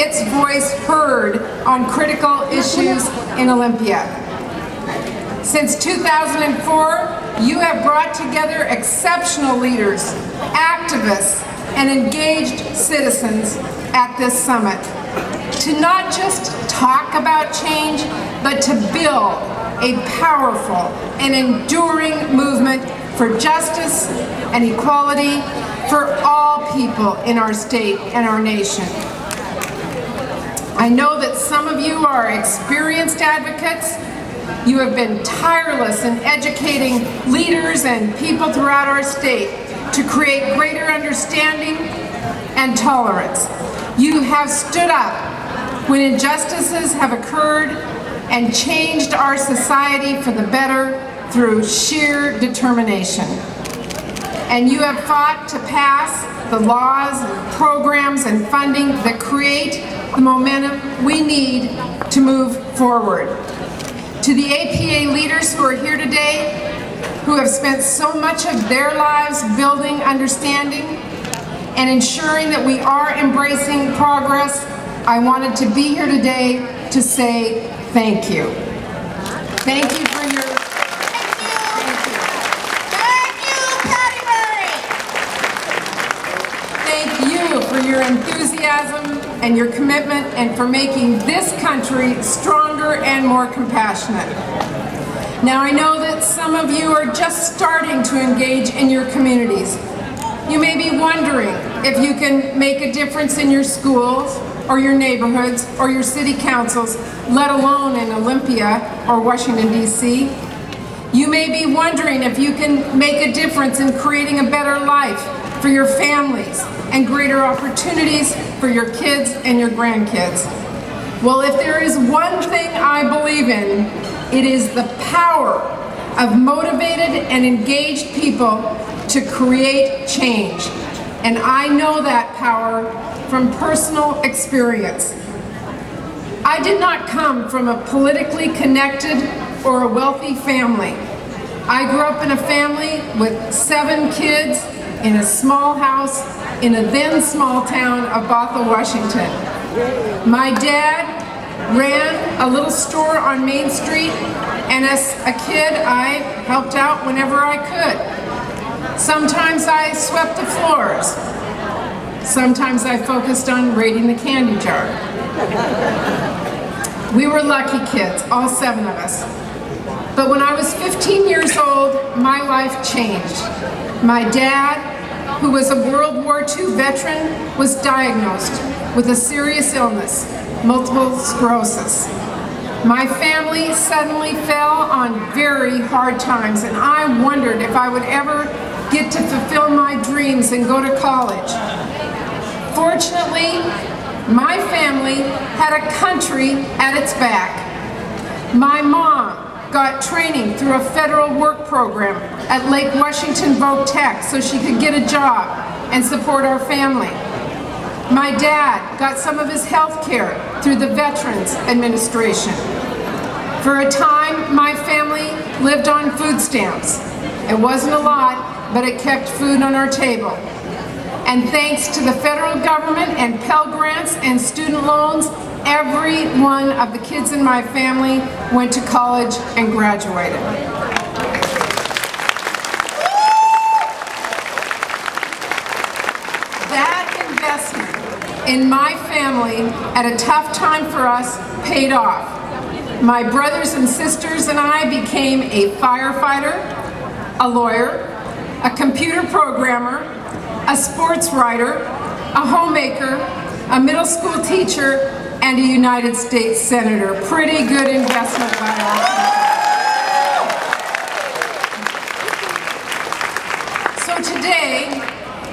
its voice heard on critical issues in Olympia. Since 2004, you have brought together exceptional leaders, activists, and engaged citizens at this summit to not just talk about change, but to build a powerful and enduring movement for justice and equality for all people in our state and our nation. I know that some of you are experienced advocates. You have been tireless in educating leaders and people throughout our state to create greater understanding and tolerance. You have stood up when injustices have occurred and changed our society for the better through sheer determination. And you have fought to pass the laws, programs, and funding that create the momentum we need to move forward. To the APA leaders who are here today, who have spent so much of their lives building understanding and ensuring that we are embracing progress, I wanted to be here today to say thank you. Thank you for your... Thank you for your enthusiasm and your commitment, and for making this country stronger and more compassionate. Now, I know that some of you are just starting to engage in your communities. You may be wondering if you can make a difference in your schools, or your neighborhoods, or your city councils, let alone in Olympia or Washington, D.C. You may be wondering if you can make a difference in creating a better life for your families and greater opportunities for your kids and your grandkids. Well, if there is one thing I believe in, it is the power of motivated and engaged people to create change. And I know that power from personal experience. I did not come from a politically connected or a wealthy family. I grew up in a family with 7 kids in a small house in a then small town of Bothell, Washington. My dad ran a little store on Main Street, and as a kid I helped out whenever I could. Sometimes I swept the floors. Sometimes I focused on raiding the candy jar. We were lucky kids, all 7 of us. But when I was 15 years old, my life changed. My dad, who was a World War II veteran, was diagnosed with a serious illness, multiple sclerosis. My family suddenly fell on very hard times, and I wondered if I would ever get to fulfill my dreams and go to college. Fortunately, my family had a country at its back. My mom got training through a federal work program at Lake Washington Voc Tech so she could get a job and support our family. My dad got some of his health care through the Veterans Administration. For a time, my family lived on food stamps. It wasn't a lot, but it kept food on our table. And thanks to the federal government and Pell Grants and student loans, every one of the kids in my family went to college and graduated. That investment in my family at a tough time for us paid off. My brothers and sisters and I became a firefighter, a lawyer, a computer programmer, a sports writer, a homemaker, a middle school teacher, and a United States Senator. Pretty good investment by all. So today,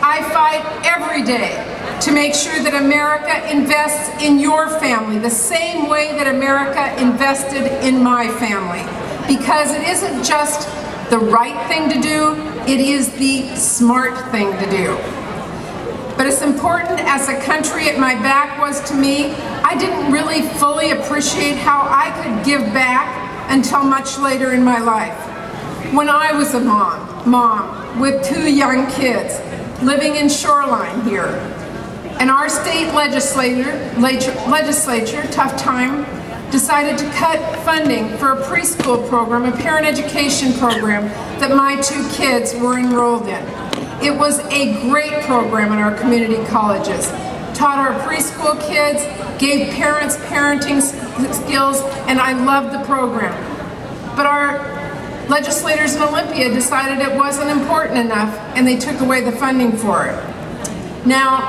I fight every day to make sure that America invests in your family the same way that America invested in my family. Because it isn't just the right thing to do, it is the smart thing to do. But as important as a country at my back was to me, I didn't really fully appreciate how I could give back until much later in my life. When I was a mom with 2 young kids living in Shoreline here, And our state legislature, tough time, decided to cut funding for a preschool program, a parent education program that my 2 kids were enrolled in. It was a great program in our community colleges. Taught our preschool kids, gave parents parenting skills, and I loved the program. But our legislators in Olympia decided it wasn't important enough, and they took away the funding for it. Now,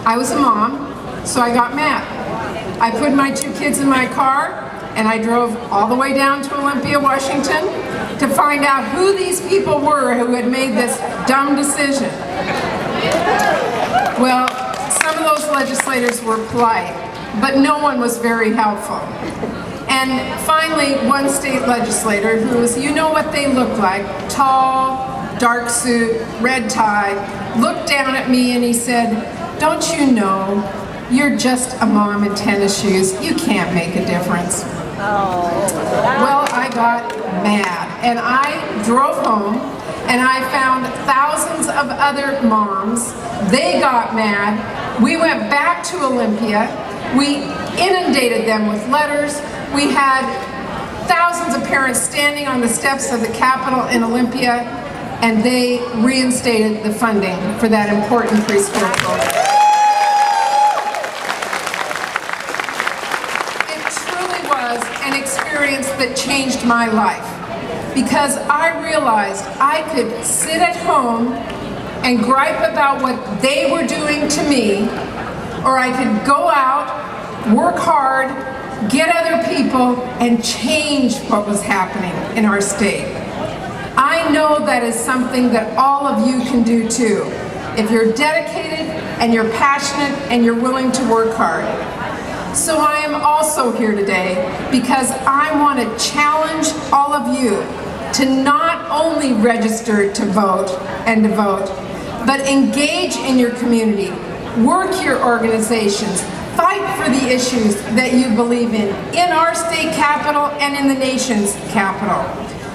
I was a mom, so I got mad. I put my 2 kids in my car, and I drove all the way down to Olympia, Washington, to find out who these people were who had made this dumb decision. Well, some of those legislators were polite, but no one was very helpful. And finally, one state legislator who was, you know what they look like, tall, dark suit, red tie, looked down at me and he said, "Don't you know, you're just a mom in tennis shoes. You can't make a difference." Well, I got mad and I drove home and I found thousands of other moms. They got mad. We went back to Olympia. We inundated them with letters. We had thousands of parents standing on the steps of the Capitol in Olympia, and they reinstated the funding for that important preschool program. It truly was an experience that changed my life, because I realized I could sit at home and gripe about what they were doing to me, or I could go out, work hard, get other people, and change what was happening in our state. I know that is something that all of you can do too, if you're dedicated and you're passionate and you're willing to work hard. So I am also here today because I want to challenge all of you to not only register to vote and to vote, but engage in your community, work your organizations, fight for the issues that you believe in our state capital and in the nation's capital.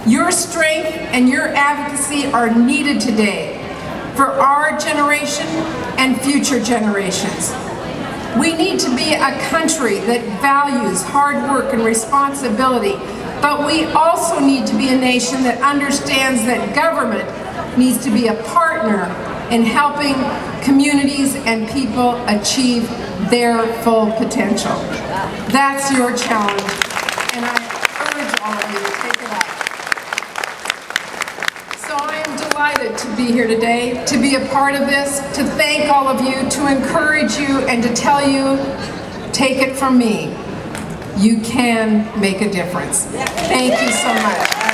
Your strength and your advocacy are needed today for our generation and future generations. We need to be a country that values hard work and responsibility, but we also need to be a nation that understands that government needs to be a partner in helping communities and people achieve their full potential. That's your challenge, and I urge all of you to take it up. So I am delighted to be here today, to be a part of this, to thank all of you, to encourage you, and to tell you, take it from me, you can make a difference. Thank you so much.